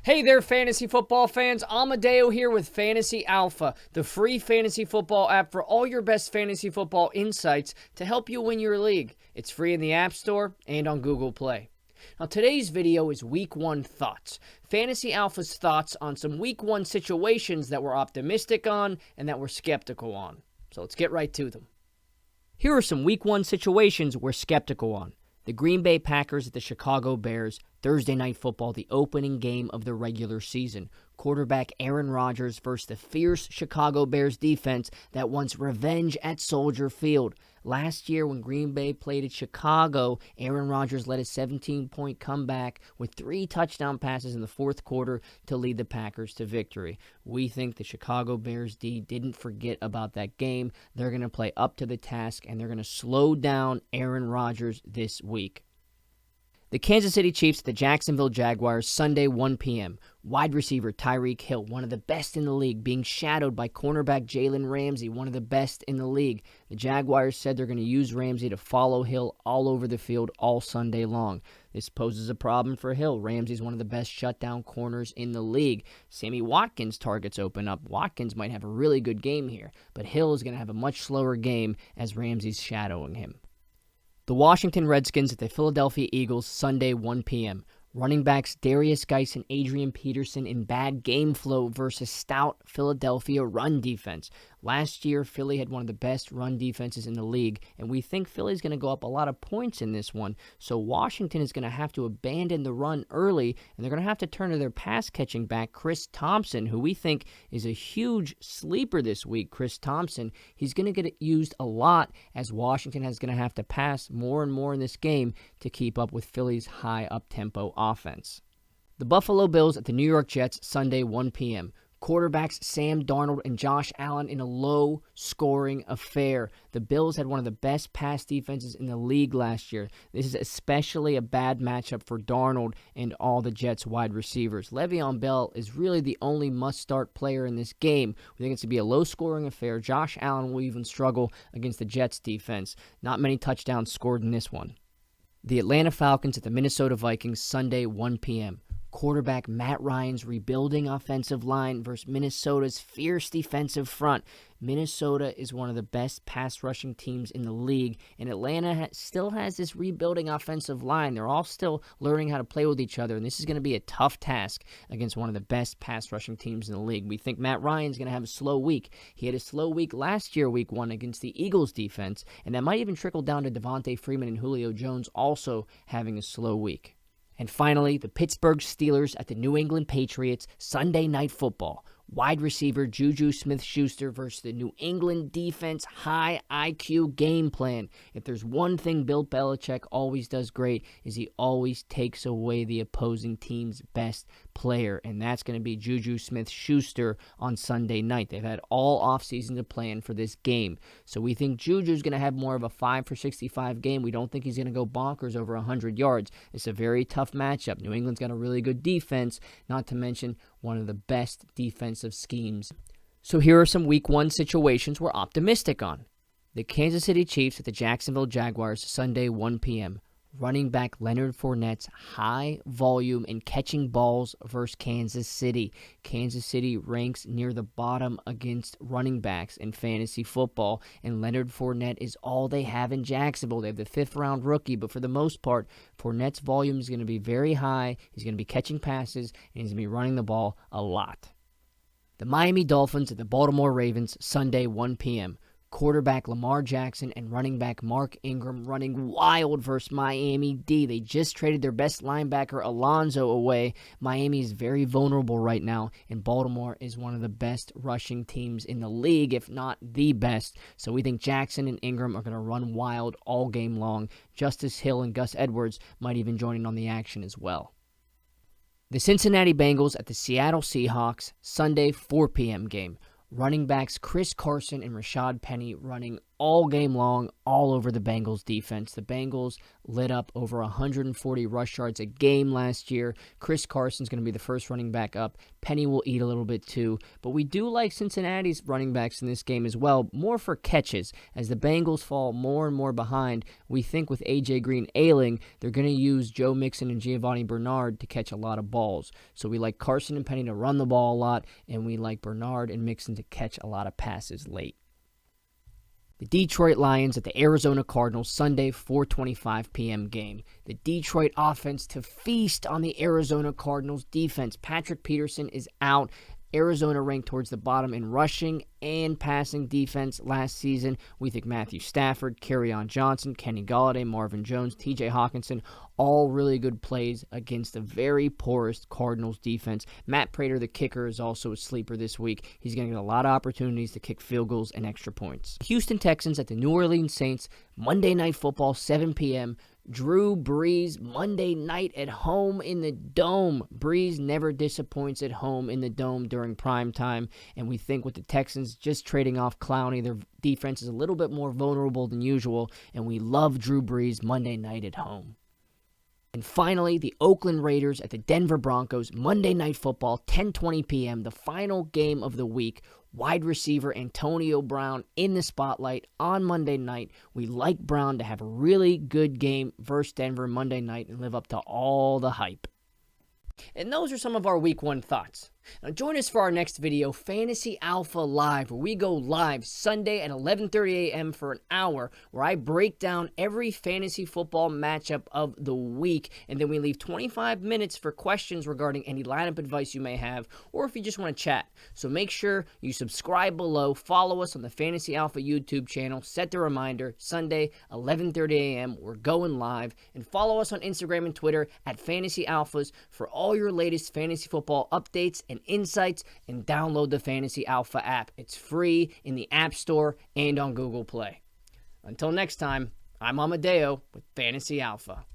Hey there, fantasy football fans. Amadeo here with Fantasy Alpha, the free fantasy football app for all your best fantasy football insights to help you win your league. It's free in the App Store and on Google Play. Now, today's video is Week 1 thoughts. Fantasy Alpha's thoughts on some Week 1 situations that we're optimistic on and that we're skeptical on. So let's get right to them. Here are some Week 1 situations we're skeptical on. The Green Bay Packers at the Chicago Bears, Thursday Night Football, the opening game of the regular season. Quarterback Aaron Rodgers versus the fierce Chicago Bears defense that wants revenge at Soldier Field. Last year when Green Bay played at Chicago, Aaron Rodgers led a 17-point comeback with 3 touchdown passes in the fourth quarter to lead the Packers to victory. We think the Chicago Bears D didn't forget about that game. They're going to play up to the task, and they're going to slow down Aaron Rodgers this week. The Kansas City Chiefs at the Jacksonville Jaguars, Sunday, 1 p.m. Wide receiver Tyreek Hill, one of the best in the league, being shadowed by cornerback Jalen Ramsey, one of the best in the league. The Jaguars said they're going to use Ramsey to follow Hill all over the field all Sunday long. This poses a problem for Hill. Ramsey's one of the best shutdown corners in the league. Sammy Watkins' targets open up. Watkins might have a really good game here, but Hill is going to have a much slower game as Ramsey's shadowing him. The Washington Redskins at the Philadelphia Eagles, Sunday, 1 p.m. Running backs Darius Geis and Adrian Peterson in bad game flow versus stout Philadelphia run defense. Last year, Philly had one of the best run defenses in the league, and we think Philly's going to go up a lot of points in this one. So Washington is going to have to abandon the run early, and they're going to have to turn to their pass-catching back, Chris Thompson, who we think is a huge sleeper this week. Chris Thompson, he's going to get used a lot as Washington is going to have to pass more and more in this game to keep up with Philly's high up-tempo offense. The Buffalo Bills at the New York Jets, Sunday, 1 p.m. Quarterbacks Sam Darnold and Josh Allen in a low-scoring affair. The Bills had one of the best pass defenses in the league last year. This is especially a bad matchup for Darnold and all the Jets wide receivers. Le'Veon Bell is really the only must-start player in this game. We think it's going to be a low-scoring affair. Josh Allen will even struggle against the Jets defense. Not many touchdowns scored in this one. The Atlanta Falcons at the Minnesota Vikings, Sunday, 1 p.m. Quarterback Matt Ryan's rebuilding offensive line versus Minnesota's fierce defensive front. Minnesota is one of the best pass rushing teams in the league, and Atlanta still has this rebuilding offensive line. They're all still learning how to play with each other, and this is going to be a tough task against one of the best pass rushing teams in the league. We think Matt Ryan's going to have a slow week. He had a slow week last year, week 1, against the Eagles defense, and that might even trickle down to Devontae Freeman and Julio Jones also having a slow week. And finally, the Pittsburgh Steelers at the New England Patriots, Sunday Night Football. Wide receiver Juju Smith-Schuster versus the New England defense high IQ game plan. If there's one thing Bill Belichick always does great is he always takes away the opposing team's best player, and that's going to be Juju Smith-Schuster on Sunday night. They've had all offseason to plan for this game. So we think Juju's going to have more of a 5 for 65 game. We don't think he's going to go bonkers over 100 yards. It's a very tough matchup. New England's got a really good defense, not to mention one of the best defensive schemes. So here are some Week 1 situations we're optimistic on. The Kansas City Chiefs at the Jacksonville Jaguars, Sunday, 1 p.m. Running back Leonard Fournette's high volume and catching balls versus Kansas City. Kansas City ranks near the bottom against running backs in fantasy football, and Leonard Fournette is all they have in Jacksonville. They have the 5th-round rookie, but for the most part, Fournette's volume is going to be very high. He's going to be catching passes, and he's going to be running the ball a lot. The Miami Dolphins at the Baltimore Ravens, Sunday, 1 p.m. Quarterback Lamar Jackson and running back Mark Ingram running wild versus Miami D. They just traded their best linebacker Alonzo away. Miami is very vulnerable right now, and Baltimore is one of the best rushing teams in the league, if not the best. So we think Jackson and Ingram are going to run wild all game long. Justice Hill and Gus Edwards might even join in on the action as well. The Cincinnati Bengals at the Seattle Seahawks, Sunday 4 p.m. game. Running backs Chris Carson and Rashad Penny running all game long, all over the Bengals defense. The Bengals lit up over 140 rush yards a game last year. Chris Carson's going to be the first running back up. Penny will eat a little bit too. But we do like Cincinnati's running backs in this game as well, more for catches. As the Bengals fall more and more behind, we think with A.J. Green ailing, they're going to use Joe Mixon and Giovanni Bernard to catch a lot of balls. So we like Carson and Penny to run the ball a lot, and we like Bernard and Mixon to catch a lot of passes late. The Detroit Lions at the Arizona Cardinals, Sunday, 4:25 p.m. game. The Detroit offense to feast on the Arizona Cardinals defense. Patrick Peterson is out. Arizona ranked towards the bottom in rushing and passing defense last season. We think Matthew Stafford, Kerryon Johnson, Kenny Golladay, Marvin Jones, TJ Hawkinson, all really good plays against the very poorest Cardinals defense. Matt Prater, the kicker, is also a sleeper this week. He's going to get a lot of opportunities to kick field goals and extra points. Houston Texans at the New Orleans Saints, Monday Night Football, 7 p.m. Drew Brees, Monday night at home in the Dome. Brees never disappoints at home in the Dome during prime time, and we think with the Texans just trading off Clowney, their defense is a little bit more vulnerable than usual, and we love Drew Brees Monday night at home. And finally, the Oakland Raiders at the Denver Broncos, Monday Night Football, 10:20 p.m., the final game of the week. Wide receiver Antonio Brown in the spotlight on Monday night. We like Brown to have a really good game versus Denver Monday night and live up to all the hype. And those are some of our Week 1 thoughts. Now join us for our next video, Fantasy Alpha Live, where we go live Sunday at 11:30 a.m. for an hour, where I break down every fantasy football matchup of the week, and then we leave 25 minutes for questions regarding any lineup advice you may have, or if you just want to chat. So make sure you subscribe below, follow us on the Fantasy Alpha YouTube channel, set the reminder, Sunday, 11:30 a.m., we're going live, and follow us on Instagram and Twitter at Fantasy Alphas for all your latest fantasy football updates and insights, and download the Fantasy Alpha app. It's free in the App Store and on Google Play. Until next time, I'm Amadeo with Fantasy Alpha.